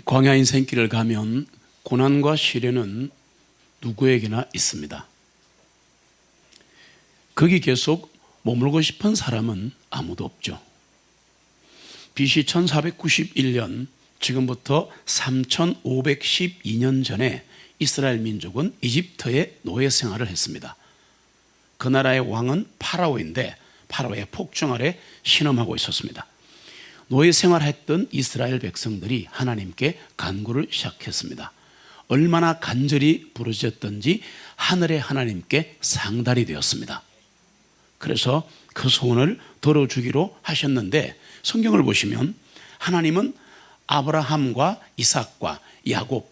광야 인생길을 가면 고난과 시련은 누구에게나 있습니다. 거기 계속 머물고 싶은 사람은 아무도 없죠. BC 1491년, 지금부터 3512년 전에 이스라엘 민족은 이집트의 노예 생활을 했습니다. 그 나라의 왕은 파라오인데 파라오의 폭정 아래 신음하고 있었습니다. 노예 생활했던 이스라엘 백성들이 하나님께 간구를 시작했습니다. 얼마나 간절히 부르짖었던지 하늘의 하나님께 상달이 되었습니다. 그래서 그 소원을 들어주기로 하셨는데, 성경을 보시면 하나님은 아브라함과 이삭과 야곱,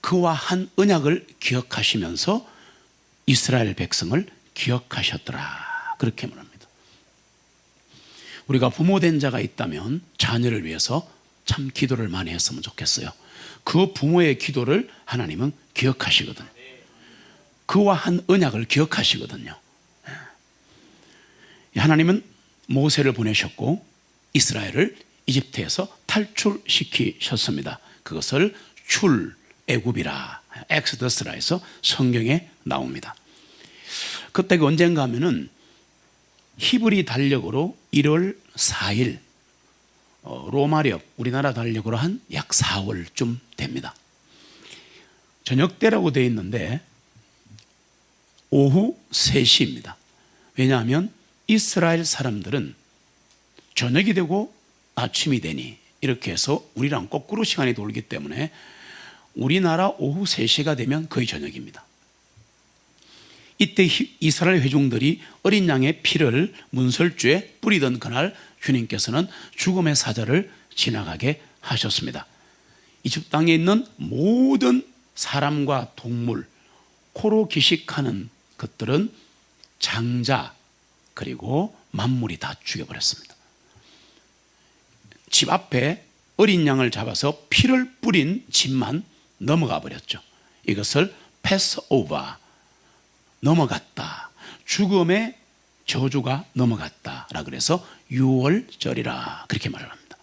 그와 한 언약을 기억하시면서 이스라엘 백성을 기억하셨더라, 그렇게 말합니다. 우리가 부모된 자가 있다면 자녀를 위해서 참 기도를 많이 했으면 좋겠어요. 그 부모의 기도를 하나님은 기억하시거든요. 그와 한 언약을 기억하시거든요. 하나님은 모세를 보내셨고 이스라엘을 이집트에서 탈출시키셨습니다. 그것을 출애굽이라, 엑스더스라 해서 성경에 나옵니다. 그때가 언젠가 하면은 히브리 달력으로 1월 4일, 로마력, 우리나라 달력으로 한 약 4월쯤 됩니다. 저녁 때라고 되어 있는데 오후 3시입니다. 왜냐하면 이스라엘 사람들은 저녁이 되고 아침이 되니 이렇게 해서 우리랑 거꾸로 시간이 돌기 때문에 우리나라 오후 3시가 되면 거의 저녁입니다. 이때 이스라엘 회중들이 어린 양의 피를 문설주에 뿌리던 그날 주님께서는 죽음의 사자를 지나가게 하셨습니다. 이집 땅에 있는 모든 사람과 동물, 코로 기식하는 것들은 장자 그리고 만물이 다 죽여버렸습니다. 집 앞에 어린 양을 잡아서 피를 뿌린 집만 넘어가 버렸죠. 이것을 패스오버, 넘어갔다, 죽음의 저주가 넘어갔다라 그래서 유월절이라 그렇게 말을 합니다.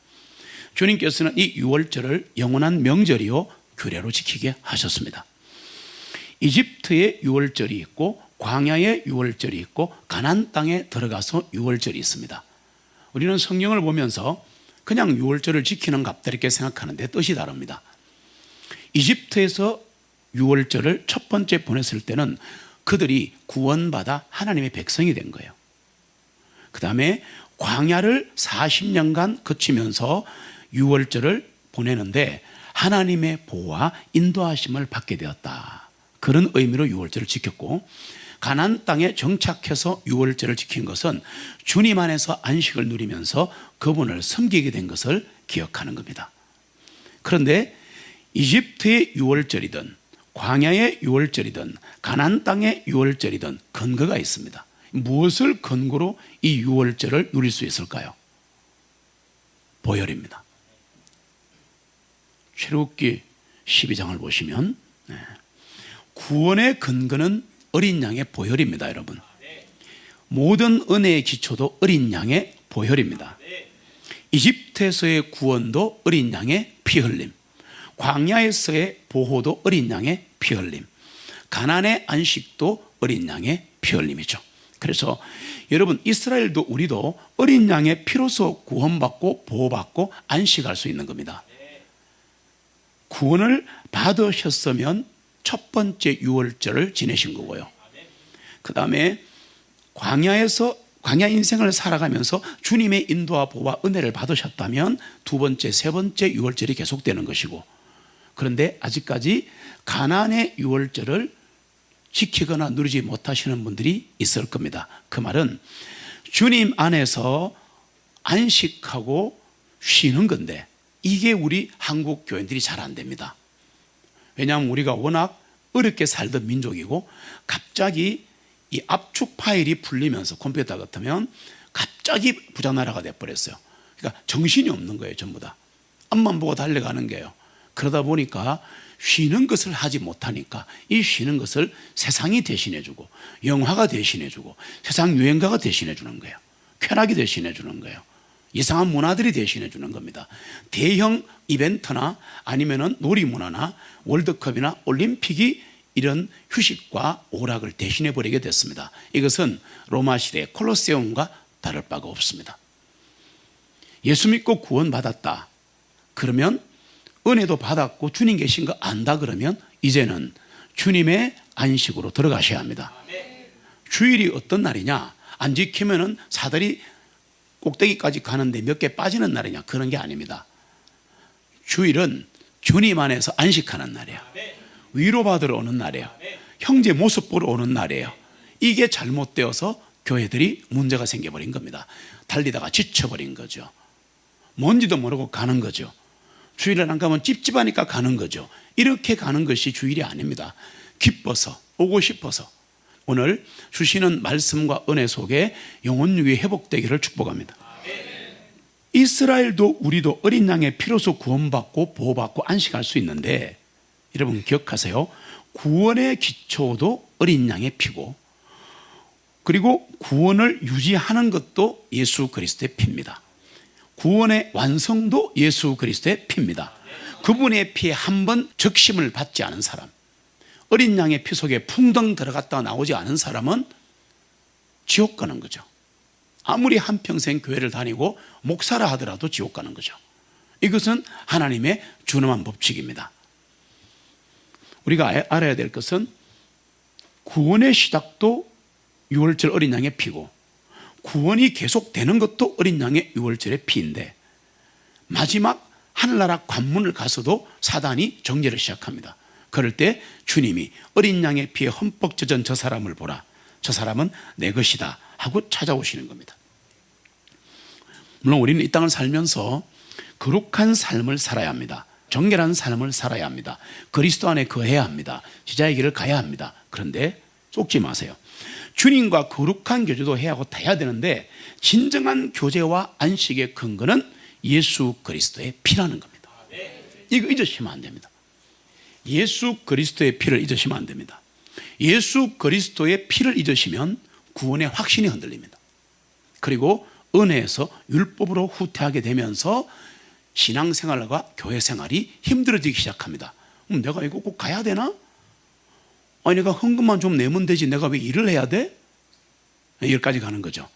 주님께서는 이 유월절을 영원한 명절이요 규례로 지키게 하셨습니다. 이집트의 유월절이 있고 광야의 유월절이 있고 가나안 땅에 들어가서 유월절이 있습니다. 우리는 성경을 보면서 그냥 유월절을 지키는 갑다 이렇게 생각하는데 뜻이 다릅니다. 이집트에서 유월절을 첫 번째 보냈을 때는 그들이 구원받아 하나님의 백성이 된 거예요. 그 다음에 광야를 40년간 거치면서 유월절을 보내는데 하나님의 보호와 인도하심을 받게 되었다, 그런 의미로 유월절을 지켰고, 가나안 땅에 정착해서 유월절을 지킨 것은 주님 안에서 안식을 누리면서 그분을 섬기게 된 것을 기억하는 겁니다. 그런데 이집트의 유월절이든 광야의 유월절이든 가나안 땅의 유월절이든 근거가 있습니다. 무엇을 근거로 이 유월절을 누릴 수 있을까요? 보혈입니다. 출애굽기 12장을 보시면 구원의 근거는 어린 양의 보혈입니다. 여러분, 모든 은혜의 기초도 어린 양의 보혈입니다. 이집트에서의 구원도 어린 양의 피 흘림, 광야에서의 보호도 어린 양의 피 흘림, 가나안의 안식도 어린 양의 피 흘림이죠. 그래서 여러분, 이스라엘도 우리도 어린 양의 피로서 구원받고 보호받고 안식할 수 있는 겁니다. 구원을 받으셨으면 첫 번째 유월절을 지내신 거고요. 그 다음에 광야에서 광야 인생을 살아가면서 주님의 인도와 보호와 은혜를 받으셨다면 두 번째, 세 번째 유월절이 계속되는 것이고, 그런데 아직까지 가나안의 유월절을 지키거나 누리지 못하시는 분들이 있을 겁니다. 그 말은 주님 안에서 안식하고 쉬는 건데 이게 우리 한국 교인들이 잘 안 됩니다. 왜냐하면 우리가 워낙 어렵게 살던 민족이고 갑자기 이 압축 파일이 풀리면서 컴퓨터 같으면 갑자기 부자나라가 돼버렸어요. 그러니까 정신이 없는 거예요. 전부 다 앞만 보고 달려가는 거예요. 그러다 보니까 쉬는 것을 하지 못하니까 이 쉬는 것을 세상이 대신해주고 영화가 대신해주고 세상 유행가가 대신해주는 거예요. 쾌락이 대신해주는 거예요. 이상한 문화들이 대신해 주는 겁니다. 대형 이벤트나 아니면은 놀이문화나 월드컵이나 올림픽이 이런 휴식과 오락을 대신해 버리게 됐습니다. 이것은 로마 시대 콜로세움과 다를 바가 없습니다. 예수 믿고 구원받았다 그러면, 은혜도 받았고 주님 계신 거 안다 그러면 이제는 주님의 안식으로 들어가셔야 합니다. 주일이 어떤 날이냐, 안 지키면은 사다리 꼭대기까지 가는데 몇 개 빠지는 날이냐, 그런 게 아닙니다. 주일은 주님 안에서 안식하는 날이에요. 위로받으러 오는 날이에요. 형제 모습 보러 오는 날이에요. 이게 잘못되어서 교회들이 문제가 생겨버린 겁니다. 달리다가 지쳐버린 거죠. 뭔지도 모르고 가는 거죠. 주일에 안 가면 찝찝하니까 가는 거죠. 이렇게 가는 것이 주일이 아닙니다. 기뻐서 오고 싶어서 오늘 주시는 말씀과 은혜 속에 영혼육이 회복되기를 축복합니다. 이스라엘도 우리도 어린 양의 피로서 구원받고 보호받고 안식할 수 있는데, 여러분 기억하세요. 구원의 기초도 어린 양의 피고, 그리고 구원을 유지하는 것도 예수 그리스도의 피입니다. 구원의 완성도 예수 그리스도의 피입니다. 그분의 피에 한 번 적심을 받지 않은 사람, 어린 양의 피 속에 풍덩 들어갔다가 나오지 않은 사람은 지옥 가는 거죠. 아무리 한평생 교회를 다니고 목사라 하더라도 지옥 가는 거죠. 이것은 하나님의 준엄한 법칙입니다. 우리가 알아야 될 것은 구원의 시작도 유월절 어린 양의 피고, 구원이 계속되는 것도 어린 양의 유월절의 피인데, 마지막 하늘나라 관문을 가서도 사단이 정죄를 시작합니다. 그럴 때 주님이 어린 양의 피에 흠뻑 젖은 저 사람을 보라, 저 사람은 내 것이다 하고 찾아오시는 겁니다. 물론 우리는 이 땅을 살면서 거룩한 삶을 살아야 합니다. 정결한 삶을 살아야 합니다. 그리스도 안에 거해야 합니다. 지자의 길을 가야 합니다. 그런데 속지 마세요. 주님과 거룩한 교제도 해야 하고 다 해야 되는데, 진정한 교제와 안식의 근거는 예수 그리스도의 피라는 겁니다. 이거 잊으시면 안 됩니다. 예수 그리스도의 피를 잊으시면 안 됩니다. 예수 그리스도의 피를 잊으시면 구원의 확신이 흔들립니다. 그리고 은혜에서 율법으로 후퇴하게 되면서 신앙생활과 교회생활이 힘들어지기 시작합니다. 내가 이거 꼭 가야 되나? 아니 내가 헌금만 좀 내면 되지 내가 왜 일을 해야 돼? 여기까지 가는 거죠.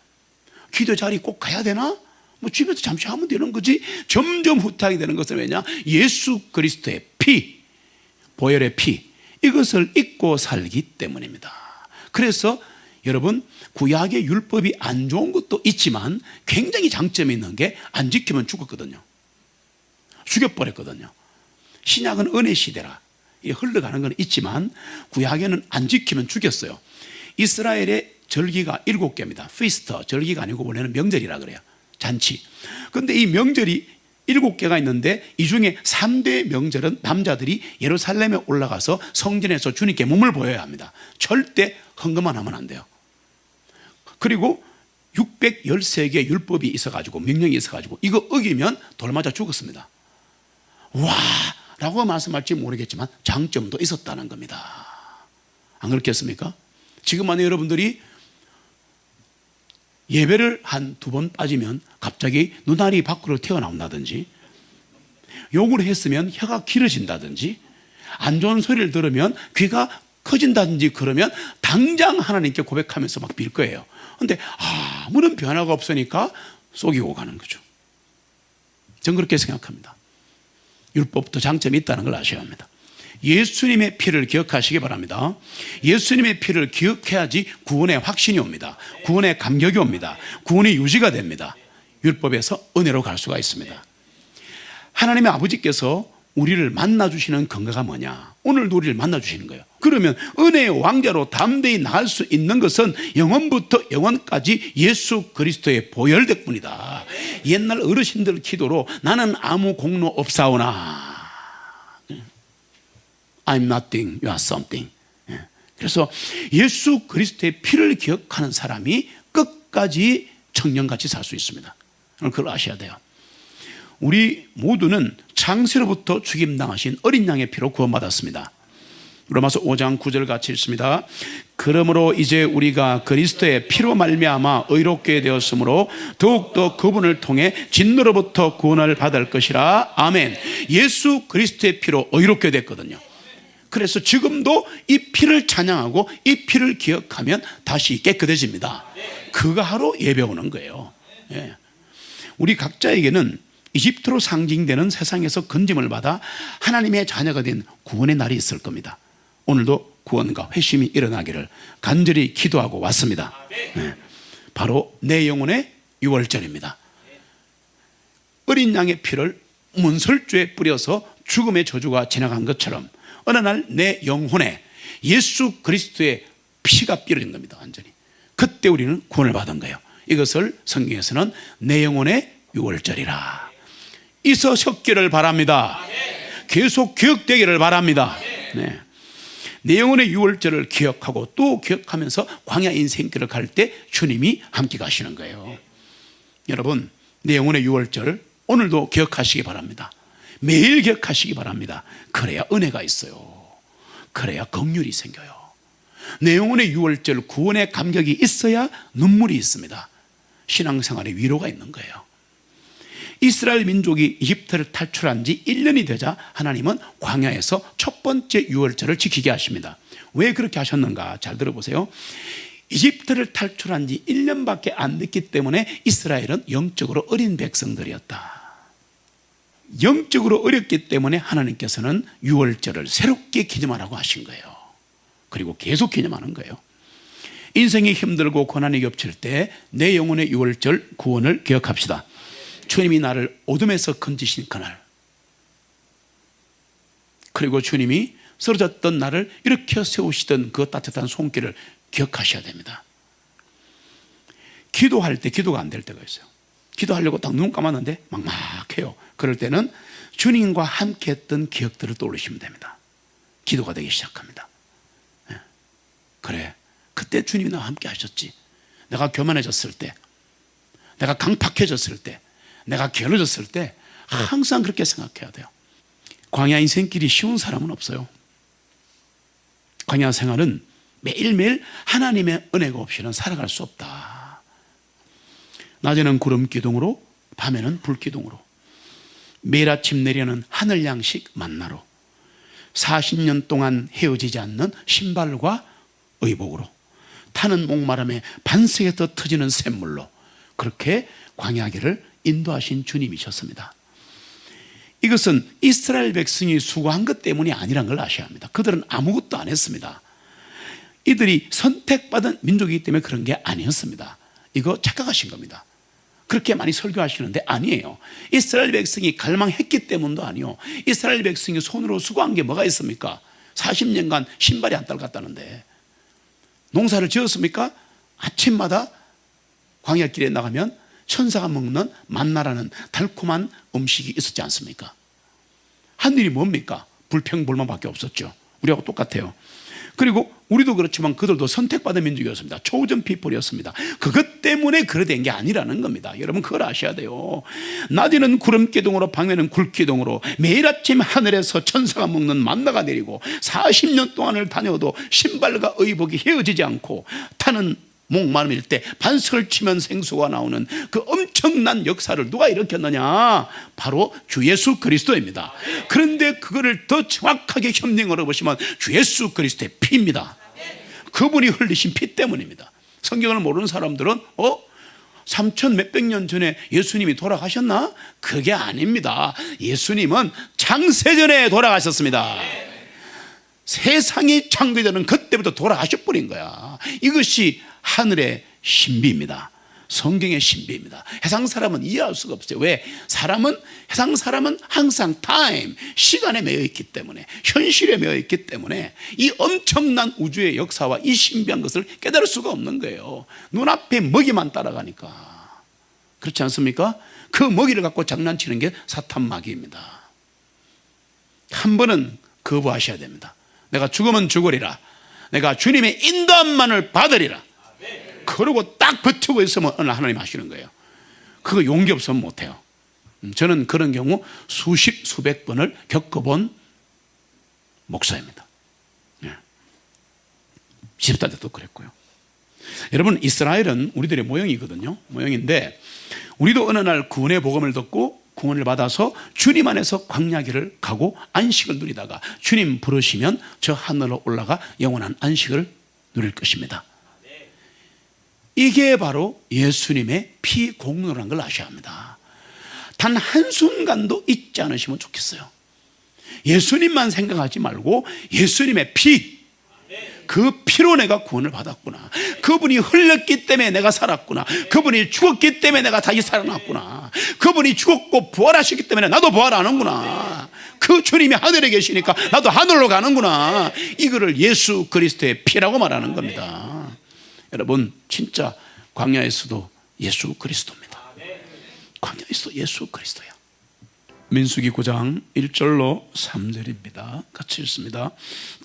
기도 자리 꼭 가야 되나? 뭐 집에서 잠시 하면 되는 거지. 점점 후퇴하게 되는 것은 왜냐? 예수 그리스도의 피, 보혈의 피, 이것을 잊고 살기 때문입니다. 그래서 여러분, 구약의 율법이 안 좋은 것도 있지만 굉장히 장점이 있는 게 안 지키면 죽었거든요. 죽여버렸거든요. 신약은 은혜 시대라 흘러가는 건 있지만 구약에는 안 지키면 죽였어요. 이스라엘의 절기가 7개입니다. 피스터, 절기가 아니고 원래는 명절이라 그래요. 잔치. 그런데 이 명절이 7개가 있는데 이 중에 3대 명절은 남자들이 예루살렘에 올라가서 성전에서 주님께 몸을 보여야 합니다. 절대 헌금만 하면 안 돼요. 그리고 613개의 율법이 있어가지고, 명령이 있어가지고 이거 어기면 돌 맞아 죽었습니다. 와 라고 말씀할지 모르겠지만 장점도 있었다는 겁니다. 안 그렇겠습니까? 지금 만약 여러분들이 예배를 한 2번 빠지면 갑자기 눈알이 밖으로 튀어나온다든지, 욕을 했으면 혀가 길어진다든지, 안 좋은 소리를 들으면 귀가 커진다든지, 그러면 당장 하나님께 고백하면서 막 빌 거예요. 그런데 아무런 변화가 없으니까 속이고 가는 거죠. 저는 그렇게 생각합니다. 율법도 장점이 있다는 걸 아셔야 합니다. 예수님의 피를 기억하시기 바랍니다. 예수님의 피를 기억해야지 구원의 확신이 옵니다. 구원의 감격이 옵니다. 구원의 유지가 됩니다. 율법에서 은혜로 갈 수가 있습니다. 하나님의 아버지께서 우리를 만나주시는 근거가 뭐냐? 오늘도 우리를 만나주시는 거예요. 그러면 은혜의 왕자로 담대히 나갈 수 있는 것은 영원부터 영원까지 예수 그리스도의 보혈 덕분이다. 옛날 어르신들 기도로 나는 아무 공로 없사오나 I'm nothing, you are something. 그래서 예수 그리스도의 피를 기억하는 사람이 끝까지 청년같이 살 수 있습니다. 그걸 아셔야 돼요. 우리 모두는 창세로부터 죽임당하신 어린 양의 피로 구원받았습니다. 로마서 5장 9절 같이 읽습니다. 그러므로 이제 우리가 그리스도의 피로 말미암아 의롭게 되었으므로 더욱더 그분을 통해 진노로부터 구원을 받을 것이라. 아멘. 예수 그리스도의 피로 의롭게 됐거든요. 그래서 지금도 이 피를 찬양하고 이 피를 기억하면 다시 깨끗해집니다. 그거 하러 예배 오는 거예요. 예. 우리 각자에게는 이집트로 상징되는 세상에서 건짐을 받아 하나님의 자녀가 된 구원의 날이 있을 겁니다. 오늘도 구원과 회심이 일어나기를 간절히 기도하고 왔습니다. 네. 바로 내 영혼의 유월절입니다. 어린 양의 피를 문설주에 뿌려서 죽음의 저주가 지나간 것처럼 어느 날 내 영혼에 예수 그리스도의 피가 뿌려진 겁니다. 완전히. 그때 우리는 구원을 받은 거예요. 이것을 성경에서는 내 영혼의 유월절이라. 있으셨기를 바랍니다. 계속 기억되기를 바랍니다. 네. 내 영혼의 유월절을 기억하고 또 기억하면서 광야 인생길을 갈 때 주님이 함께 가시는 거예요. 여러분, 내 영혼의 유월절 오늘도 기억하시기 바랍니다. 매일 기억하시기 바랍니다. 그래야 은혜가 있어요. 그래야 긍휼이 생겨요. 내 영혼의 유월절 구원의 감격이 있어야 눈물이 있습니다. 신앙생활에 위로가 있는 거예요. 이스라엘 민족이 이집트를 탈출한 지 1년이 되자 하나님은 광야에서 첫 번째 유월절을 지키게 하십니다. 왜 그렇게 하셨는가? 잘 들어보세요. 이집트를 탈출한 지 1년밖에 안 됐기 때문에 이스라엘은 영적으로 어린 백성들이었다. 영적으로 어렸기 때문에 하나님께서는 유월절을 새롭게 기념하라고 하신 거예요. 그리고 계속 기념하는 거예요. 인생이 힘들고 고난이 겹칠 때 내 영혼의 유월절 구원을 기억합시다. 주님이 나를 어둠에서 건지신 그날, 그리고 주님이 쓰러졌던 나를 일으켜 세우시던 그 따뜻한 손길을 기억하셔야 됩니다. 기도할 때 기도가 안 될 때가 있어요. 기도하려고 딱 눈 감았는데 막막해요. 그럴 때는 주님과 함께 했던 기억들을 떠올리시면 됩니다. 기도가 되기 시작합니다. 그래, 그때 주님이 나와 함께 하셨지. 내가 교만해졌을 때, 내가 강팍해졌을 때, 내가 게을러졌을 때 항상 그렇게 생각해야 돼요. 광야 인생길이 쉬운 사람은 없어요. 광야 생활은 매일매일 하나님의 은혜가 없이는 살아갈 수 없다. 낮에는 구름 기둥으로, 밤에는 불 기둥으로, 매일 아침 내려는 하늘 양식 만나로, 40년 동안 헤어지지 않는 신발과 의복으로, 타는 목마름에 반석에서 터지는 샘물로, 그렇게 광야길을 인도하신 주님이셨습니다. 이것은 이스라엘 백성이 수고한 것 때문이 아니란 걸 아셔야 합니다. 그들은 아무것도 안 했습니다. 이들이 선택받은 민족이기 때문에 그런 게 아니었습니다. 이거 착각하신 겁니다. 그렇게 많이 설교하시는데 아니에요. 이스라엘 백성이 갈망했기 때문도 아니요. 이스라엘 백성이 손으로 수고한 게 뭐가 있습니까? 40년간 신발이 한 달 갔다는데 농사를 지었습니까? 아침마다 광야길에 나가면 천사가 먹는 만나라는 달콤한 음식이 있었지 않습니까? 한 일이 뭡니까? 불평불만밖에 없었죠. 우리하고 똑같아요. 그리고 우리도 그렇지만 그들도 선택받은 민족이었습니다. 초전 피플이었습니다. 그것 때문에 그래 된 게 아니라는 겁니다. 여러분 그걸 아셔야 돼요. 낮에는 구름기둥으로 밤에는 굴기둥으로 매일 아침 하늘에서 천사가 먹는 만나가 내리고 40년 동안을 다녀도 신발과 의복이 헤어지지 않고 타는 목마름일 때 반석을 치면 생수가 나오는 그 엄청난 역사를 누가 일으켰느냐? 바로 주 예수 그리스도입니다. 그런데 그거를 더 정확하게 협력으로 보시면 주 예수 그리스도의 피입니다. 그분이 흘리신 피 때문입니다. 성경을 모르는 사람들은 3천 몇백 년 전에 예수님이 돌아가셨나? 그게 아닙니다. 예수님은 창세전에 돌아가셨습니다. 세상이 창조되는 그때부터 돌아가셔버린 거야. 이것이 하늘의 신비입니다. 성경의 신비입니다. 해상 사람은 이해할 수가 없어요. 왜? 해상 사람은 항상 타임, 시간에 매여 있기 때문에, 현실에 매여 있기 때문에 이 엄청난 우주의 역사와 이 신비한 것을 깨달을 수가 없는 거예요. 눈앞에 먹이만 따라가니까. 그렇지 않습니까? 그 먹이를 갖고 장난치는 게 사탄 마귀입니다. 한 번은 거부하셔야 됩니다. 내가 죽으면 죽으리라. 내가 주님의 인도함만을 받으리라. 그러고 딱 버티고 있으면 어느 날 하나님 하시는 거예요. 그거 용기 없으면 못해요. 저는 그런 경우 수십 수백 번을 겪어본 목사입니다. 집사 때도 그랬고요. 여러분, 이스라엘은 우리들의 모형이거든요. 모형인데 우리도 어느 날 구원의 복음을 듣고 구원을 받아서 주님 안에서 광야길을 가고 안식을 누리다가 주님 부르시면 저 하늘로 올라가 영원한 안식을 누릴 것입니다. 이게 바로 예수님의 피 공로라는 걸 아셔야 합니다. 단 한순간도 잊지 않으시면 좋겠어요. 예수님만 생각하지 말고 예수님의 피, 그 피로 내가 구원을 받았구나. 그분이 흘렸기 때문에 내가 살았구나. 그분이 죽었기 때문에 내가 다시 살아났구나. 그분이 죽었고 부활하셨기 때문에 나도 부활하는구나. 그 주님이 하늘에 계시니까 나도 하늘로 가는구나. 이거를 예수 그리스도의 피라고 말하는 겁니다. 여러분, 진짜 광야에서도 예수 그리스도입니다. 광야에서도 예수 그리스도야. 민수기 9장 1절로 3절입니다. 같이 읽습니다.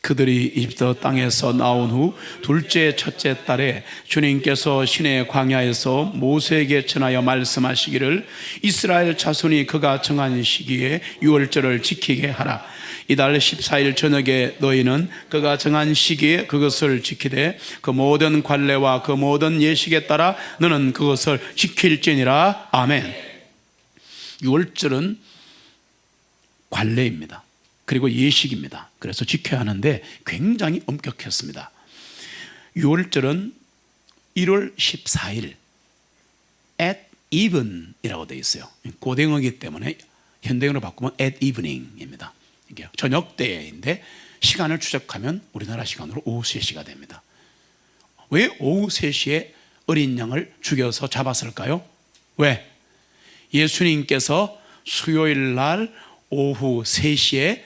그들이 이집트 땅에서 나온 후 둘째 첫째 달에 주님께서 시내 광야에서 모세에게 전하여 말씀하시기를 이스라엘 자손이 그가 정한 시기에 유월절을 지키게 하라. 이달 14일 저녁에 너희는 그가 정한 시기에 그것을 지키되 그 모든 관례와 그 모든 예식에 따라 너는 그것을 지킬지니라. 아멘. 유월절은 관례입니다. 그리고 예식입니다. 그래서 지켜야 하는데 굉장히 엄격했습니다. 유월절은 1월 14일 at even이라고 되어 있어요. 고대어이기 때문에 현대어로 바꾸면 at evening입니다. 이게 저녁 때인데 시간을 추적하면 우리나라 시간으로 오후 3시가 됩니다. 왜 오후 3시에 어린 양을 죽여서 잡았을까요? 왜? 예수님께서 수요일 날 오후 3시에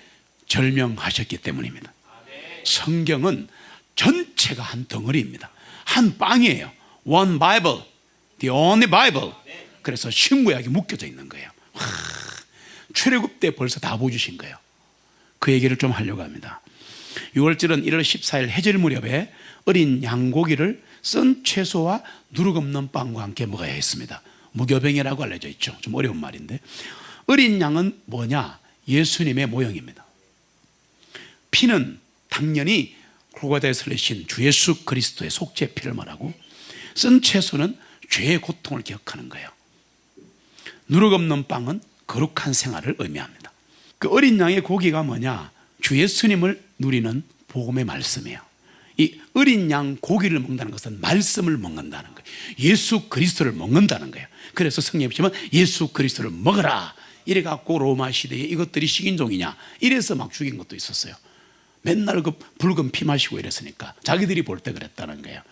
절명하셨기 때문입니다. 성경은 전체가 한 덩어리입니다. 한 빵이에요. One Bible, the only Bible. 그래서 신구약이 묶여져 있는 거예요. 출애굽 때 벌써 다 보여주신 거예요. 그 얘기를 좀 하려고 합니다. 6월절은 1월 14일 해질 무렵에 어린 양고기를 쓴 채소와 누룩 없는 빵과 함께 먹어야 했습니다. 무교병이라고 알려져 있죠. 좀 어려운 말인데, 어린 양은 뭐냐? 예수님의 모형입니다. 피는 당연히 골고다에서 흘리신 주 예수 그리스도의 속죄 피를 말하고, 쓴 채소는 죄의 고통을 기억하는 거예요. 누룩 없는 빵은 거룩한 생활을 의미합니다. 그 어린 양의 고기가 뭐냐? 주 예수님을 누리는 복음의 말씀이에요. 이 어린 양 고기를 먹는다는 것은 말씀을 먹는다는 거예요. 예수 그리스도를 먹는다는 거예요. 그래서 성경에 보시면 예수 그리스도를 먹어라 이래갖고 로마 시대에 이것들이 식인종이냐 이래서 막 죽인 것도 있었어요. 맨날 그 붉은 피 마시고 이랬으니까 자기들이 볼 때 그랬다는 거예요.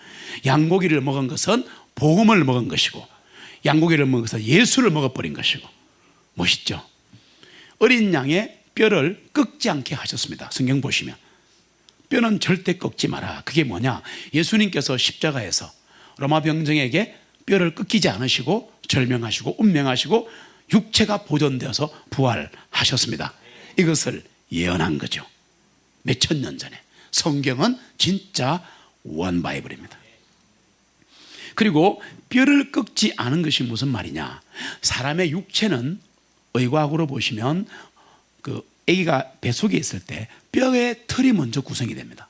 양고기를 먹은 것은 복음을 먹은 것이고, 양고기를 먹은 것은 예수를 먹어버린 것이고. 멋있죠? 어린 양의 뼈를 꺾지 않게 하셨습니다. 성경 보시면 뼈는 절대 꺾지 마라. 그게 뭐냐? 예수님께서 십자가에서 로마 병정에게 뼈를 꺾이지 않으시고 절명하시고 운명하시고 육체가 보존되어서 부활하셨습니다. 이것을 예언한 거죠. 몇천 년 전에. 성경은 진짜 원 바이블입니다. 그리고 뼈를 꺾지 않은 것이 무슨 말이냐? 사람의 육체는 의과학으로 보시면 그 아기가 뱃속에 있을 때 뼈의 털이 먼저 구성이 됩니다.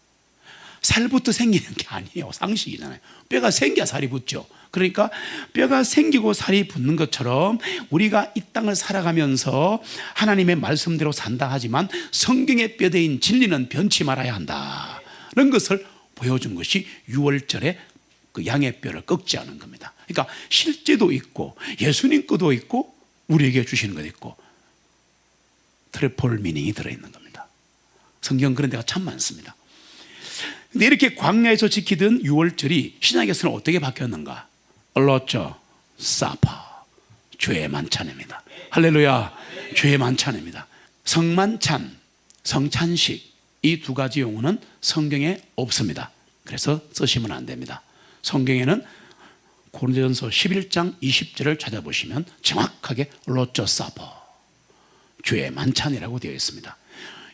살부터 생기는 게 아니에요. 상식이잖아요. 뼈가 생겨야 살이 붙죠. 그러니까 뼈가 생기고 살이 붙는 것처럼 우리가 이 땅을 살아가면서 하나님의 말씀대로 산다 하지만 성경의 뼈대인 진리는 변치 말아야 한다는 것을 보여준 것이 유월절에 그 양의 뼈를 꺾지 않은 겁니다. 그러니까 실제도 있고 예수님 거도 있고 우리에게 주시는 것도 있고 트리플 미닝이 들어있는 겁니다. 성경 그런 데가 참 많습니다. 근데 이렇게 광야에서 지키던 유월절이 신약에서는 어떻게 바뀌었는가? 로저 사파, 죄의 만찬입니다. 할렐루야. 죄의 만찬입니다. 성만찬, 성찬식, 이 두 가지 용어는 성경에 없습니다. 그래서 쓰시면 안 됩니다. 성경에는 고린도전서 11장 20절을 찾아보시면 정확하게 로저 사파, 죄의 만찬이라고 되어 있습니다.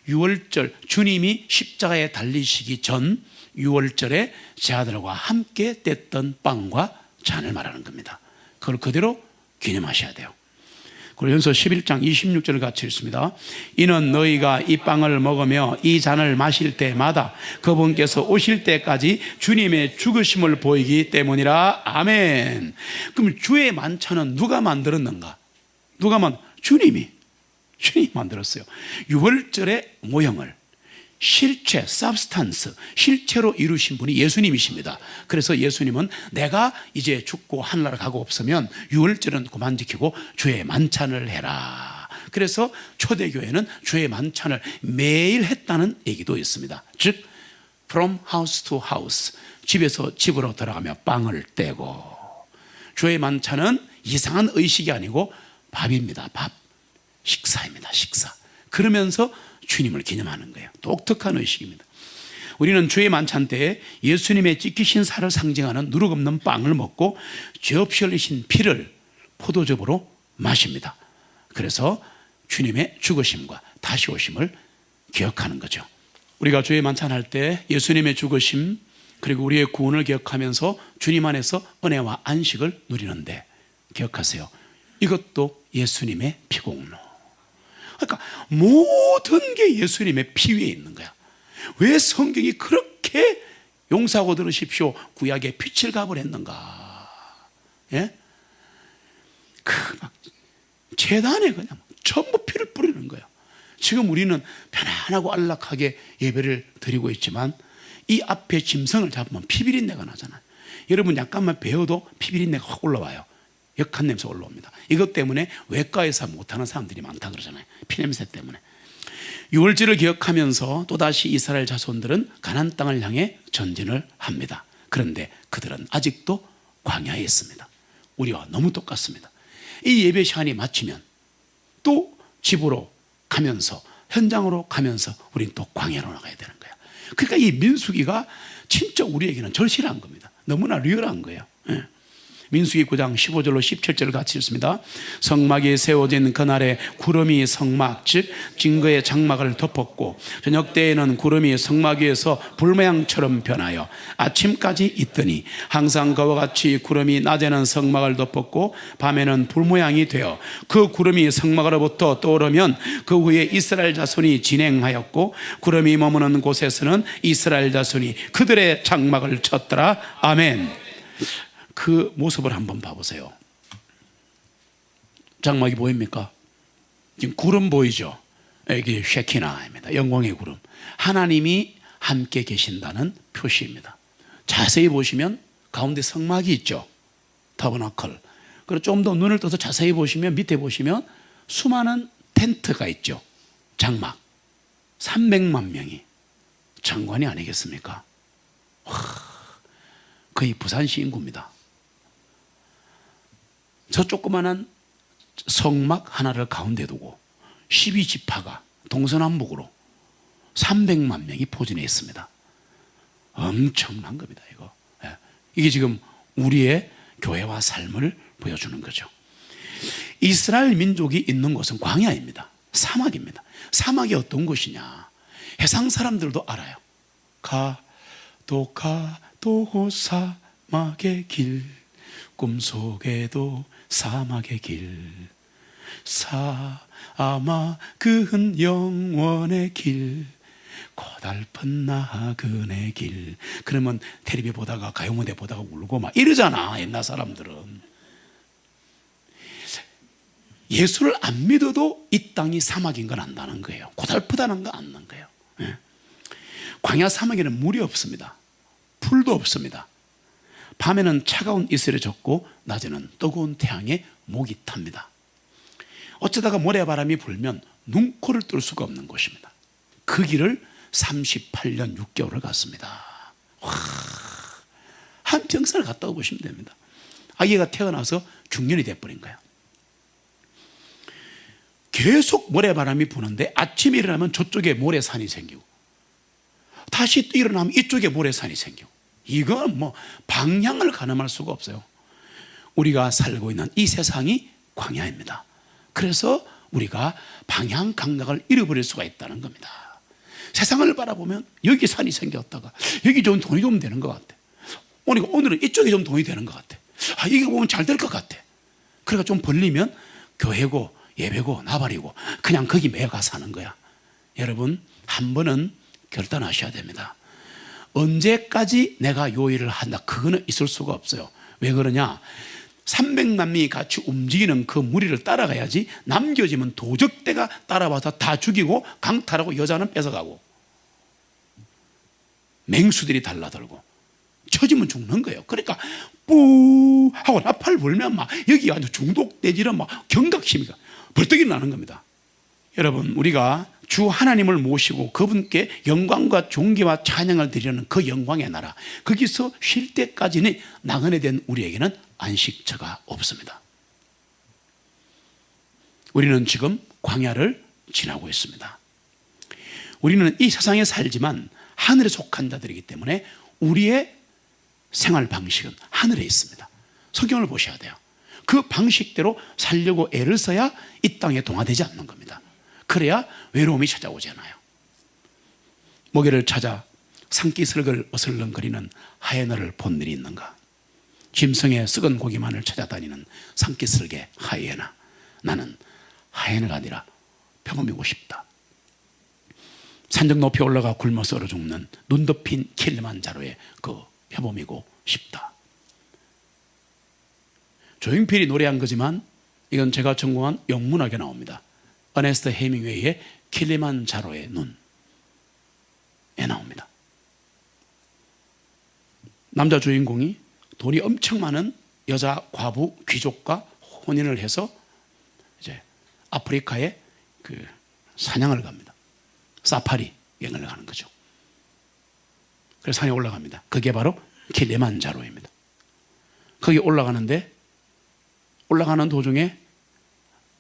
유월절, 주님이 십자가에 달리시기 전 유월절에 제 아들과 함께 뗐던 빵과 잔을 말하는 겁니다. 그걸 그대로 기념하셔야 돼요. 고린도서 11장 26절을 같이 읽습니다. 이는 너희가 이 빵을 먹으며 이 잔을 마실 때마다 그분께서 오실 때까지 주님의 죽으심을 보이기 때문이라. 아멘. 그럼 주의 만찬은 누가 만들었는가? 주님이 만들었어요. 유월절의 모형을 실체, substance, 실체로 이루신 분이 예수님이십니다. 그래서 예수님은 내가 이제 죽고 하늘나라 가고 없으면 유월절은 그만 지키고 주의 만찬을 해라. 그래서 초대교회는 주의 만찬을 매일 했다는 얘기도 있습니다. 즉 from house to house, 집에서 집으로 들어가며 빵을 떼고. 주의 만찬은 이상한 의식이 아니고 밥입니다. 밥, 식사입니다. 식사. 그러면서 주님을 기념하는 거예요. 독특한 의식입니다. 우리는 주의 만찬 때에 예수님의 찢기신 살을 상징하는 누룩 없는 빵을 먹고 죄 없이 흘리신 피를 포도즙으로 마십니다. 그래서 주님의 죽으심과 다시 오심을 기억하는 거죠. 우리가 주의 만찬할 때 예수님의 죽으심 그리고 우리의 구원을 기억하면서 주님 안에서 은혜와 안식을 누리는데, 기억하세요, 이것도 예수님의 피공로. 그러니까 모든 게 예수님의 피 위에 있는 거야. 왜 성경이 그렇게 용서하고 들으십시오 구약에 빛을 가버렸는가? 예? 막 제단에 그냥 전부 피를 뿌리는 거야. 지금 우리는 편안하고 안락하게 예배를 드리고 있지만 이 앞에 짐승을 잡으면 피비린내가 나잖아요. 여러분 약간만 배워도 피비린내가 확 올라와요. 역한 냄새 올라옵니다. 이것 때문에 외과에서 못하는 사람들이 많다 그러잖아요. 피냄새 때문에. 유월절을 기억하면서 또다시 이스라엘 자손들은 가나안 땅을 향해 전진을 합니다. 그런데 그들은 아직도 광야에 있습니다. 우리와 너무 똑같습니다. 이 예배 시간이 마치면 또 집으로 가면서, 현장으로 가면서 우리는 또 광야로 나가야 되는 거예요. 그러니까 이 민수기가 진짜 우리에게는 절실한 겁니다. 너무나 리얼한 거예요. 민수기 9장 15절로 17절을 같이 읽습니다. 성막이 세워진 그날에 구름이 성막 즉 증거의 장막을 덮었고 저녁 때에는 구름이 성막 위에서 불모양처럼 변하여 아침까지 있더니 항상 그와 같이 구름이 낮에는 성막을 덮었고 밤에는 불모양이 되어 그 구름이 성막으로부터 떠오르면 그 후에 이스라엘 자손이 진행하였고 구름이 머무는 곳에서는 이스라엘 자손이 그들의 장막을 쳤더라. 아멘. 그 모습을 한번 봐보세요. 장막이 보입니까? 지금 구름 보이죠? 이게 쉐키나입니다. 영광의 구름. 하나님이 함께 계신다는 표시입니다. 자세히 보시면 가운데 성막이 있죠. 타버나클. 그리고 좀 더 눈을 떠서 자세히 보시면 밑에 보시면 수많은 텐트가 있죠. 장막. 300만 명이 장관이 아니겠습니까? 거의 부산시 인구입니다. 저 조그마한 성막 하나를 가운데 두고 12지파가 동서남북으로 300만 명이 포진해 있습니다. 엄청난 겁니다. 이게 지금 우리의 교회와 삶을 보여주는 거죠. 이스라엘 민족이 있는 곳은 광야입니다. 사막입니다. 사막이 어떤 곳이냐? 해상 사람들도 알아요. 가도 사막의 길, 꿈속에도 사막의 길, 사막은 영원의 길, 고달픈 나그네 길. 그러면 텔레비 보다가 가요무대 보다가 울고 막 이러잖아. 옛날 사람들은. 예수를 안 믿어도 이 땅이 사막인 걸 안다는 거예요. 고달프다는 걸 아는 거예요. 광야 사막에는 물이 없습니다. 풀도 없습니다. 밤에는 차가운 이슬이 젖고 낮에는 뜨거운 태양에 목이 탑니다. 어쩌다가 모래바람이 불면 눈코를 뜰 수가 없는 곳입니다. 그 길을 38년 6개월을 갔습니다. 한평생을 갔다 오시면 됩니다. 아기가 태어나서 중년이 돼버린 거예요. 계속 모래바람이 부는데 아침에 일어나면 저쪽에 모래산이 생기고 다시 또 일어나면 이쪽에 모래산이 생기고, 이건 뭐 방향을 가늠할 수가 없어요. 우리가 살고 있는 이 세상이 광야입니다. 그래서 우리가 방향 감각을 잃어버릴 수가 있다는 겁니다. 세상을 바라보면 여기 산이 생겼다가 여기 좀 돈이 좀 되는 것 같아. 오늘은 이쪽에 좀 돈이 되는 것 같아. 이거 보면 잘 될 것 같아. 그러니까 좀 벌리면 교회고 예배고 나발이고 그냥 거기 매가 사는 거야. 여러분, 한 번은 결단하셔야 됩니다. 언제까지 내가 요 일을 한다, 그거는 있을 수가 없어요. 왜 그러냐, 300남이 같이 움직이는 그 무리를 따라가야지 남겨지면 도적대가 따라와서 다 죽이고 강탈하고 여자는 뺏어가고 맹수들이 달라들고 처지면 죽는 거예요. 그러니까 뿌 하고 나팔 불면 막 여기 아주 중독되지는 막 경각심이 벌떡 일어나는 겁니다. 여러분, 우리가 주 하나님을 모시고 그분께 영광과 존귀와 찬양을 드리는 그 영광의 나라, 거기서 쉴 때까지는 나그네 된 우리에게는 안식처가 없습니다. 우리는 지금 광야를 지나고 있습니다. 우리는 이 세상에 살지만 하늘에 속한 자들이기 때문에 우리의 생활 방식은 하늘에 있습니다. 성경을 보셔야 돼요. 그 방식대로 살려고 애를 써야 이 땅에 동화되지 않는 겁니다. 그래야 외로움이 찾아오지 않아요. 먹이를 찾아 산기슭을 어슬렁거리는 하이에나를 본 일이 있는가? 짐승의 썩은 고기만을 찾아다니는 산기슭의 하이에나. 나는 하이에나가 아니라 표범이고 싶다. 산적 높이 올라가 굶어 얼어 죽는 눈 덮인 킬리만자로의 그 표범이고 싶다. 조용필이 노래한 거지만 이건 제가 전공한 영문학에 나옵니다. 어네스트 헤밍웨이의 킬리만자로의 눈에 나옵니다. 남자 주인공이 돈이 엄청 많은 여자 과부 귀족과 혼인을 해서 이제 아프리카에 그 사냥을 갑니다. 사파리 여행을 가는 거죠. 그래서 산에 올라갑니다. 그게 바로 킬리만자로입니다. 거기 올라가는데 올라가는 도중에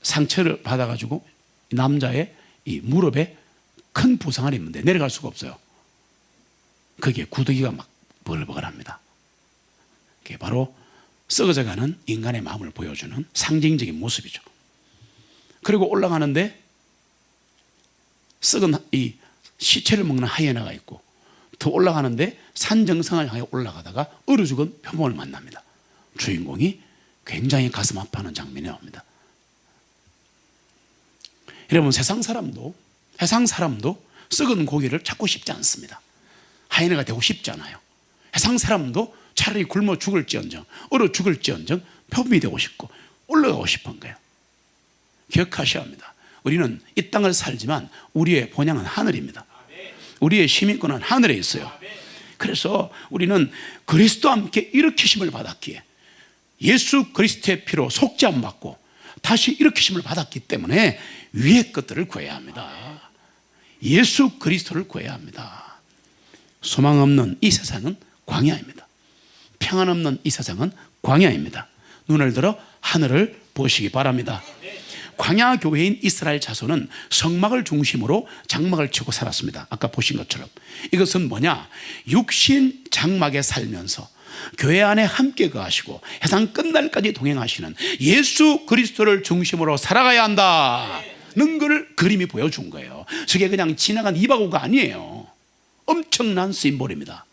상처를 받아가지고 남자의 이 무릎에 큰 부상을 입는데 내려갈 수가 없어요. 거기에 구더기가 막 버글버글합니다. 그게 바로 썩어져가는 인간의 마음을 보여주는 상징적인 모습이죠. 그리고 올라가는데 썩은 이 시체를 먹는 하이에나가 있고, 더 올라가는데 산 정상을 향해 올라가다가 얼어 죽은 표범을 만납니다. 주인공이 굉장히 가슴 아파하는 장면이 나옵니다. 여러분, 세상 사람도 썩은 고기를 찾고 싶지 않습니다. 하이에나가 되고 싶지 않아요. 세상 사람도 차라리 굶어 죽을지언정, 얼어 죽을지언정 표범이 되고 싶고 올라가고 싶은 거예요. 기억하셔야 합니다. 우리는 이 땅을 살지만 우리의 본향은 하늘입니다. 우리의 시민권은 하늘에 있어요. 그래서 우리는 그리스도와 함께 일으키심을 받았기에, 예수 그리스도의 피로 속죄함 받고 다시 일으키심을 받았기 때문에 위의 것들을 구해야 합니다. 예수 그리스도를 구해야 합니다. 소망 없는 이 세상은 광야입니다. 평안 없는 이 세상은 광야입니다. 눈을 들어 하늘을 보시기 바랍니다. 광야 교회인 이스라엘 자손은 성막을 중심으로 장막을 치고 살았습니다. 아까 보신 것처럼. 이것은 뭐냐? 육신 장막에 살면서 교회 안에 함께 거하시고 해상 끝날까지 동행하시는 예수 그리스도를 중심으로 살아가야 한다는 걸 그림이 보여준 거예요. 저게 그냥 지나간 이바고가 아니에요. 엄청난 심볼입니다.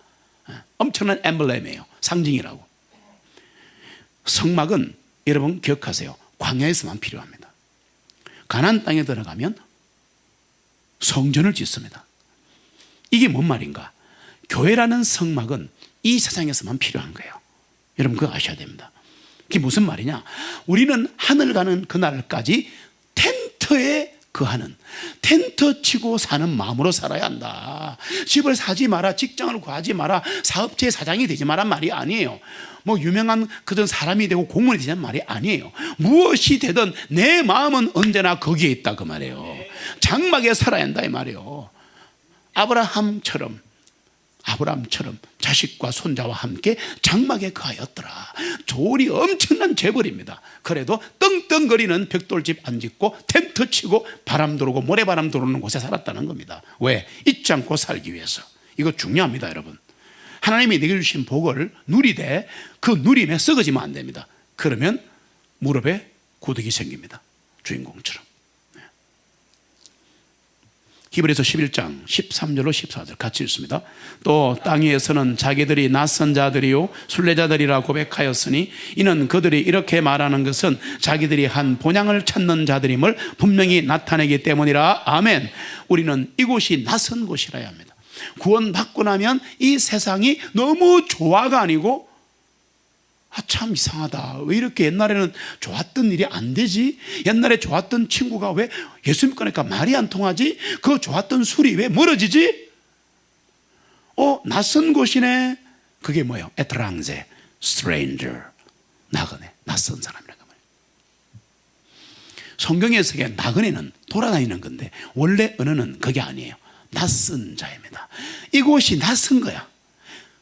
엄청난 엠블렘이에요. 상징이라고. 성막은 여러분 기억하세요. 광야에서만 필요합니다. 가나안 땅에 들어가면 성전을 짓습니다. 이게 뭔 말인가? 교회라는 성막은 이 세상에서만 필요한 거예요. 여러분 그거 아셔야 됩니다. 그게 무슨 말이냐? 우리는 하늘 가는 그날까지 텐트에 거하는, 텐트 치고 사는 마음으로 살아야 한다. 집을 사지 마라, 직장을 구하지 마라, 사업체의 사장이 되지 마란 말이 아니에요. 뭐 유명한 그런 사람이 되고 공무원이 되자는 말이 아니에요. 무엇이 되든 내 마음은 언제나 거기에 있다 그 말이에요. 장막에 살아야 한다 이 말이에요. 아브라함처럼 자식과 손자와 함께 장막에 거하였더라. 조리 엄청난 재벌입니다. 그래도 떵떵거리는 벽돌집 안 짓고 텐트 치고 바람 들어오고 모래바람 들어오는 곳에 살았다는 겁니다. 왜? 잊지 않고 살기 위해서. 이거 중요합니다 여러분. 하나님이 내게 주신 복을 누리되 그 누림에 썩어지면 안 됩니다. 그러면 무릎에 고득이 생깁니다. 주인공처럼. 히브리서 11장 13절로 14절 같이 읽습니다. 또 땅 위에서는 자기들이 낯선 자들이요 순례자들이라 고백하였으니 이는 그들이 이렇게 말하는 것은 자기들이 한 본향을 찾는 자들임을 분명히 나타내기 때문이라. 아멘. 우리는 이곳이 낯선 곳이라야 합니다. 구원받고 나면 이 세상이 너무 좋아가 아니고 참 이상하다. 왜 이렇게 옛날에는 좋았던 일이 안 되지? 옛날에 좋았던 친구가 왜 예수 믿고 나니까 말이 안 통하지? 그 좋았던 술이 왜 멀어지지? 낯선 곳이네. 그게 뭐예요? 에트랑제, stranger, 나그네, 낯선 사람이라고 말이에요. 성경에 해석에 나그네는 돌아다니는 건데 원래 언어는 그게 아니에요. 낯선 자입니다. 이곳이 낯선 거야.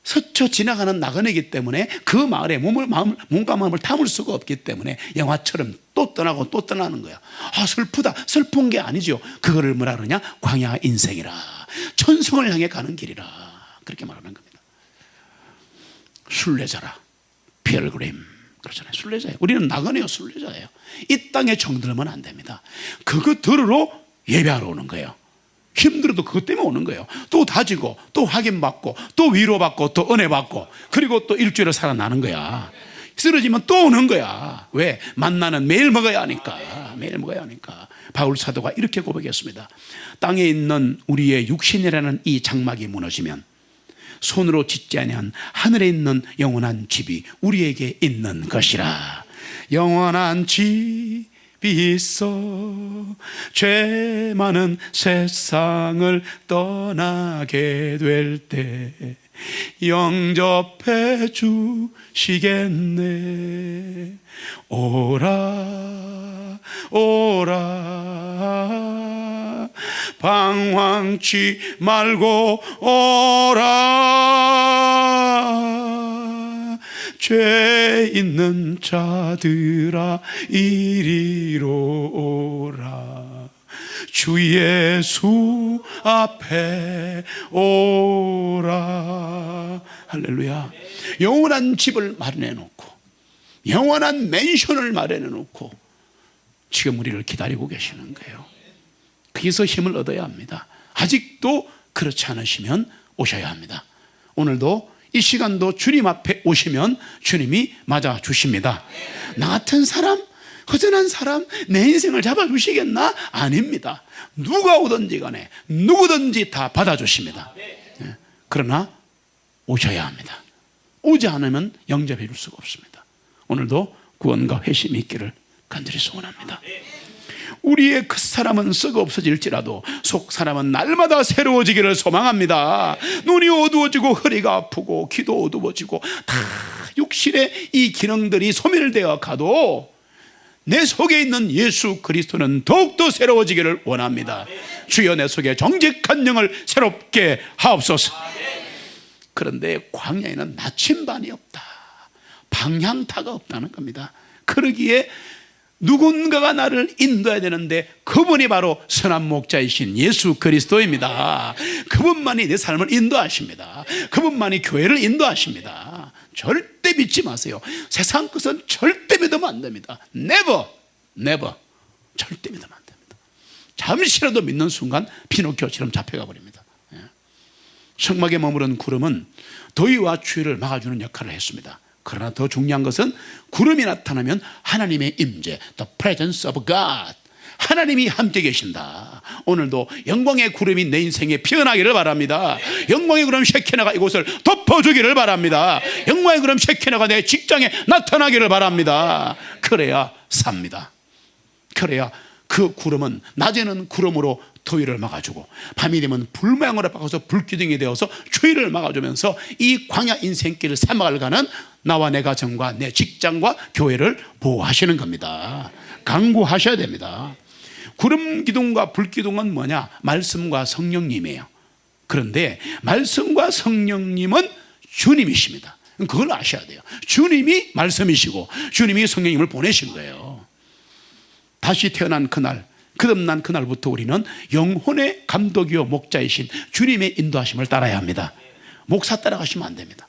스쳐 지나가는 나그네이기 때문에 그 마을에 몸과 마음을 담을 수가 없기 때문에 영화처럼 또 떠나고 또 떠나는 거야. 슬프다. 슬픈 게 아니죠. 그거를 뭐라 그러냐? 광야 인생이라, 천성을 향해 가는 길이라, 그렇게 말하는 겁니다. 순례자라, 필그림 그렇잖아요. 순례자예요. 우리는 나그네요. 순례자예요. 이 땅에 정들면 안 됩니다. 그거 들으러 예배하러 오는 거예요. 힘들어도 그것 때문에 오는 거예요. 또 다지고 또 확인받고 또 위로받고 또 은혜받고 그리고 또 일주일을 살아나는 거야. 쓰러지면 또 오는 거야. 왜? 만나는 매일 먹어야 하니까. 매일 먹어야 하니까. 바울 사도가 이렇게 고백했습니다. 땅에 있는 우리의 육신이라는 이 장막이 무너지면 손으로 짓지 아니한 하늘에 있는 영원한 집이 우리에게 있는 것이라. 영원한 집 있어 죄 많은 세상을 떠나게 될 때 영접해 주시겠네. 오라 오라 방황치 말고 오라. 죄 있는 자들아 이리로 오라. 주 예수 앞에 오라. 할렐루야. 영원한 집을 마련해 놓고 영원한 맨션을 마련해 놓고 지금 우리를 기다리고 계시는 거예요. 거기서 힘을 얻어야 합니다. 아직도 그렇지 않으시면 오셔야 합니다. 오늘도 이 시간도 주님 앞에 오시면 주님이 맞아 주십니다. 나 같은 사람, 허전한 사람, 내 인생을 잡아주시겠나? 아닙니다. 누가 오든지 간에 누구든지 다 받아주십니다. 그러나 오셔야 합니다. 오지 않으면 영접해 줄 수가 없습니다. 오늘도 구원과 회심이 있기를 간절히 소원합니다. 우리의 그 사람은 썩어 없어질지라도 속 사람은 날마다 새로워지기를 소망합니다. 눈이 어두워지고 허리가 아프고 귀도 어두워지고 다 육신의 이 기능들이 소멸되어 가도 내 속에 있는 예수 그리스도는 더욱더 새로워지기를 원합니다. 주여 내 속에 정직한 영을 새롭게 하옵소서. 그런데 광야에는 나침반이 없다. 방향타가 없다는 겁니다. 그러기에 누군가가 나를 인도해야 되는데 그분이 바로 선한 목자이신 예수 그리스도입니다. 그분만이 내 삶을 인도하십니다. 그분만이 교회를 인도하십니다. 절대 믿지 마세요. 세상 것은 절대 믿으면 안 됩니다. Never, never. 절대 믿으면 안 됩니다. 잠시라도 믿는 순간 피노키오처럼 잡혀가 버립니다. 성막에 머무른 구름은 더위와 추위를 막아주는 역할을 했습니다. 그러나 더 중요한 것은 구름이 나타나면 하나님의 임재, the presence of God, 하나님이 함께 계신다. 오늘도 영광의 구름이 내 인생에 피어나기를 바랍니다. 영광의 구름 셰키나가 이곳을 덮어주기를 바랍니다. 영광의 구름 셰키나가 내 직장에 나타나기를 바랍니다. 그래야 삽니다. 그래야 그 구름은 낮에는 구름으로 더위를 막아주고 밤이 되면 불모양으로 바꿔서 불기둥이 되어서 추위를 막아주면서 이 광야 인생길을 사막을 가는 나와 내 가정과 내 직장과 교회를 보호하시는 겁니다. 강구하셔야 됩니다. 구름 기둥과 불 기둥은 뭐냐? 말씀과 성령님이에요. 그런데 말씀과 성령님은 주님이십니다. 그걸 아셔야 돼요. 주님이 말씀이시고 주님이 성령님을 보내신 거예요. 다시 태어난 그날, 거듭난 그날부터 우리는 영혼의 감독이요 목자이신 주님의 인도하심을 따라야 합니다. 목사 따라가시면 안 됩니다.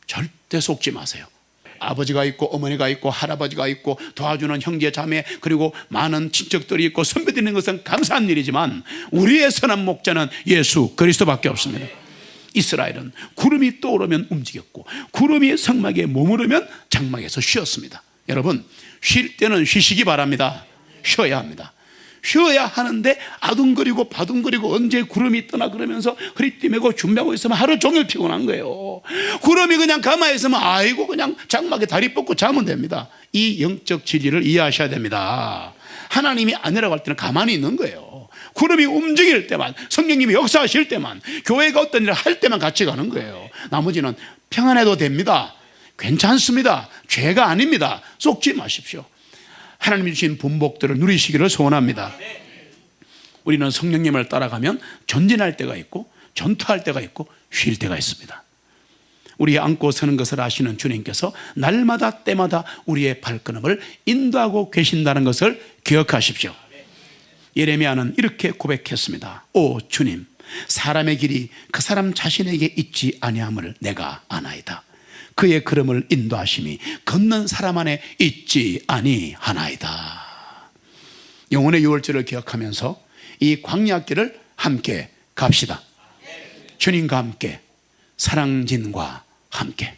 절대 속지 마세요. 아버지가 있고 어머니가 있고 할아버지가 있고 도와주는 형제 자매 그리고 많은 친척들이 있고 선배들이 있는 것은 감사한 일이지만 우리의 선한 목자는 예수 그리스도밖에 없습니다. 이스라엘은 구름이 떠오르면 움직였고 구름이 성막에 머무르면 장막에서 쉬었습니다. 여러분, 쉴 때는 쉬시기 바랍니다. 쉬어야 합니다. 쉬어야 하는데 아둥거리고 바둥거리고 언제 구름이 떠나 그러면서 허리띠 메고 준비하고 있으면 하루 종일 피곤한 거예요. 구름이 그냥 가만히 있으면 아이고 그냥 장막에 다리 뻗고 자면 됩니다. 이 영적 진리를 이해하셔야 됩니다. 하나님이 아니라고 할 때는 가만히 있는 거예요. 구름이 움직일 때만, 성령님이 역사하실 때만, 교회가 어떤 일을 할 때만 같이 가는 거예요. 나머지는 평안해도 됩니다. 괜찮습니다. 죄가 아닙니다. 속지 마십시오. 하나님이 주신 분복들을 누리시기를 소원합니다. 우리는 성령님을 따라가면 전진할 때가 있고 전투할 때가 있고 쉴 때가 있습니다. 우리 안고 서는 것을 아시는 주님께서 날마다 때마다 우리의 발걸음을 인도하고 계신다는 것을 기억하십시오. 예레미야는 이렇게 고백했습니다. 오 주님, 사람의 길이 그 사람 자신에게 있지 아니함을 내가 아나이다. 그의 걸음을 인도하심이 걷는 사람 안에 있지 아니하나이다. 영혼의 유월절을 기억하면서 이 광야길을 함께 갑시다. 주님과 함께, 사랑진과 함께.